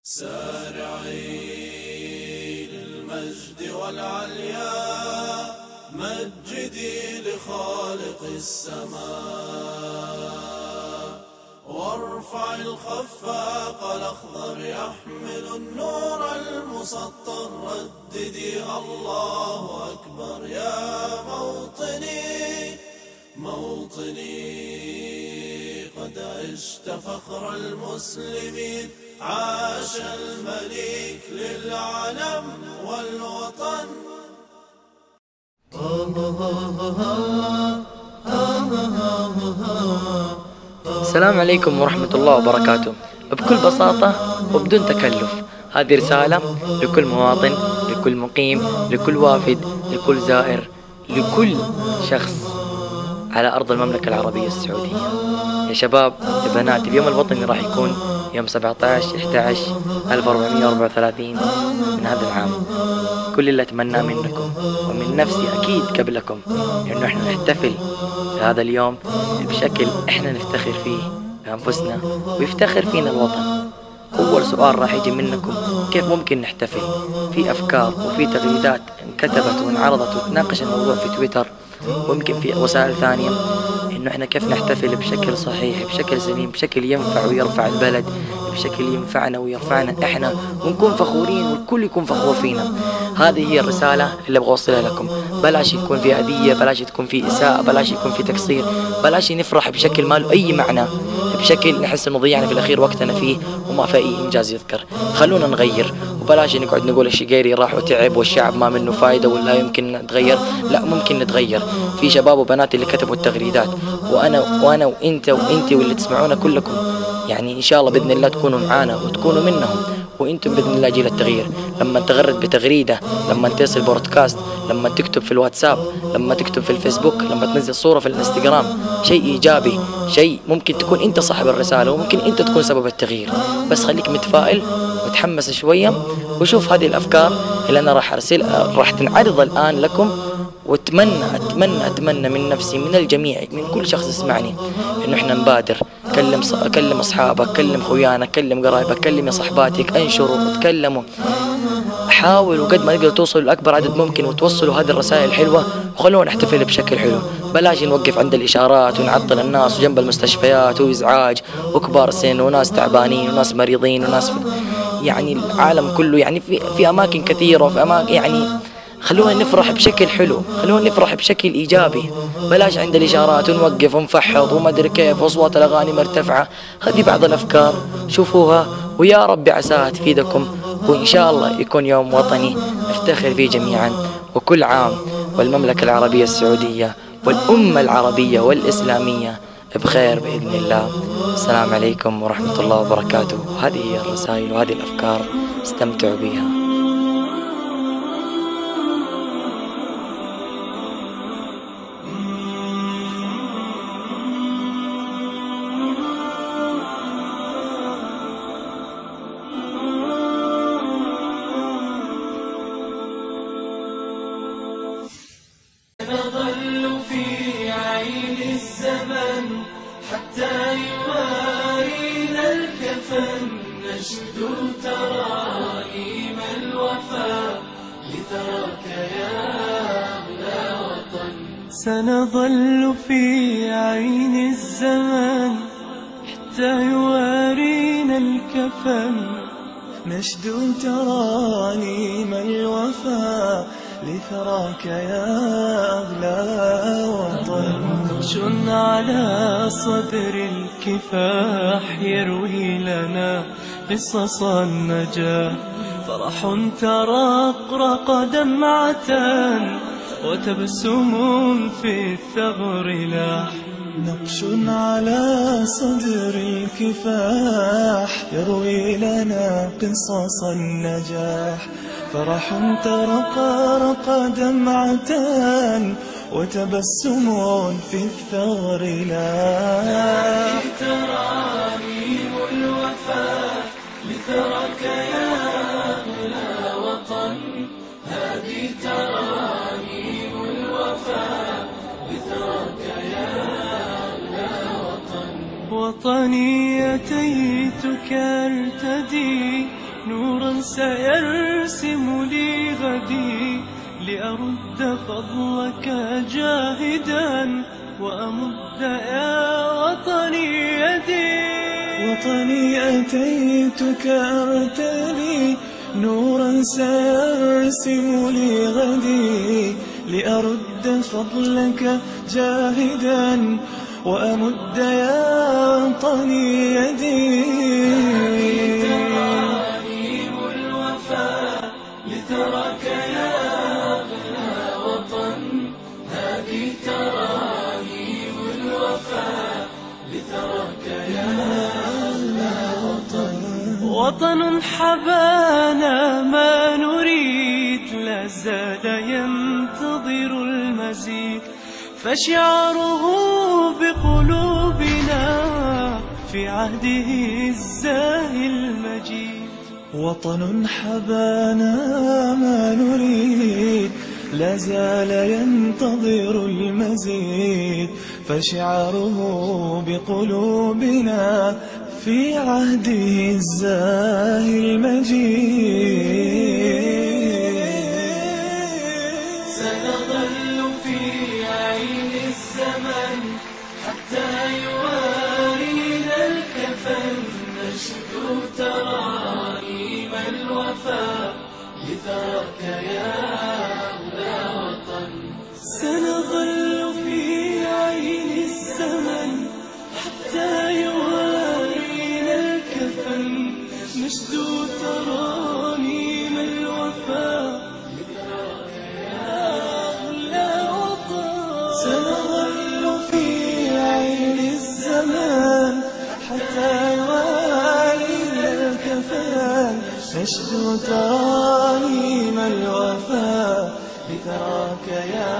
سارعي للمجد والعليا، مجدي لخالق السماء، وارفع الخفاق الأخضر يحمل النور المسطر، رددي الله أكبر يا موطني موطني. قد عشت فخر المسلمين، عاش المليك للعلم والوطن. السلام عليكم ورحمة الله وبركاته. بكل بساطة وبدون تكلف، هذه رسالة لكل مواطن، لكل مقيم، لكل وافد، لكل زائر، لكل شخص على أرض المملكة العربية السعودية. يا شباب يا بنات، اليوم الوطني راح يكون يوم 17/11/1434 من هذا العام. كل اللي أتمناه منكم ومن نفسي أكيد قبلكم إنه إحنا نحتفل هذا اليوم بشكل إحنا نفتخر فيه بأنفسنا ويفتخر فينا الوطن. أول سؤال راح يجي منكم، كيف ممكن نحتفل؟ في أفكار وفي تغريدات انكتبت وانعرضت وتناقش الموضوع في تويتر ويمكن في وسائل ثانية، إنه إحنا كيف نحتفل بشكل صحيح، بشكل سليم، بشكل ينفع ويرفع البلد، بشكل ينفعنا ويرفعنا إحنا ونكون فخورين والكل يكون فخور فينا. هذه هي الرسالة اللي أبغى أوصلها لكم. بلاش يكون في أذية، بلاش تكون في إساءة، بلاش يكون في تقصير، بلاش نفرح بشكل ما له أي معنى، بشكل نحس إنه ضيعنا في الأخير وقتنا فيه وما في أي إنجاز يذكر. خلونا نغير، وبلاش نقعد نقول الشقيري راح وتعب والشعب ما منه فايدة ولا يمكن نتغير. لا، ممكن نتغير. في شباب وبنات اللي كتبوا التغريدات، وأنا وإنت واللي تسمعونا كلكم، يعني إن شاء الله بإذن الله تكونوا معانا وتكونوا منهم، وإنتم بإذن الله جيل التغيير. لما تغرد بتغريدة، لما تصل بودكاست، لما تكتب في الواتساب، لما تكتب في الفيسبوك، لما تنزل صورة في الانستغرام، شيء إيجابي، شيء ممكن تكون أنت صاحب الرسالة وممكن أنت تكون سبب التغيير. بس خليك متفائل وتحمس شوية وشوف هذه الأفكار اللي أنا راح أرسلها راح تنعرض الآن لكم. وأتمنى من نفسي، من الجميع، من كل شخص يسمعني، إنه إحنا نبادر. كلم أصحابك، كلم خويانا، كلم قرايبك، كلم يا صحباتك، انشروا، تكلموا، حاولوا قد ما تقدروا توصلوا لأكبر عدد ممكن وتوصلوا هذه الرسائل الحلوة، وخلونا نحتفل بشكل حلو. بلاش نوقف عند الإشارات ونعطل الناس وجنب المستشفيات وإزعاج وكبار سن وناس تعبانين وناس مريضين وناس يعني العالم كله، يعني في أماكن كثيرة وفي أماكن، يعني خلونا نفرح بشكل حلو، خلونا نفرح بشكل إيجابي. بلاش عند الإشارات ونوقف ونفحط وما أدري كيف وأصوات الأغاني مرتفعة. هذه بعض الأفكار شوفوها، ويا رب عساها تفيدكم، وإن شاء الله يكون يوم وطني نفتخر فيه جميعا. وكل عام والمملكة العربية السعودية والأمة العربية والإسلامية بخير بإذن الله. السلام عليكم ورحمة الله وبركاته. هذه هي الرسائل وهذه الأفكار، استمتعوا بها. نظل في عين الزمن حتى يوارينا الكفن، نشد ترانيم الوفاء لثراك يا أغلى وطن. سنظل في عين الزمن حتى يوارينا الكفن، نشد ترانيم الوفاء لثراك يا أغلى وطن. نقش على صدر الكفاح يروي لنا قصص النجاح، فرح ترقرق دمعة وتبسم في الثغر لاح. نقش على صدر الكفاح يروي لنا قصص النجاح، فرح ترقرق دمعة وتبسم في الثغر لاح. ترانيم الوفاء لثراك يا أغلى وطن، هذه ترانيم الوفاء لثراك يا أغلى وطن. وطني أتيتك أرتدي نورا سيرسم لي غدي، لأرد فضلك جاهدا وأمد يا وطني يدي. وطني أتيتك أرتدي، نورا سيرسم لي غدي، لأرد فضلك جاهدا وأمد يا وطني يدي. ترانيم الوفاء لثراك يا أغلى وطن، هذه ترانيم الوفاء لثراك يا أغلى وطن. وطن حبانا ما نريد، لا زال ينتظر المزيد، فشعاره بقلوبنا في عهده الزاهي المجيد. وطن حبانا ما نريد، لا زال ينتظر المزيد، فشعاره بقلوبنا في عهده الزاهي المجيد. سنظل في عين الزمن حتى يوارينا الكفن، نشدو ترانيم الوفاء لثراك يا أغلى وطن. سنظل في عين الزمن حتى يوارينا الكفن، نشدو ترانيم الوفاء لثراك يا أغلى وطن. سنظل في عين الزمان حتى يوارينا الكفن، نشدو ترانيم الوفاء لثراك يا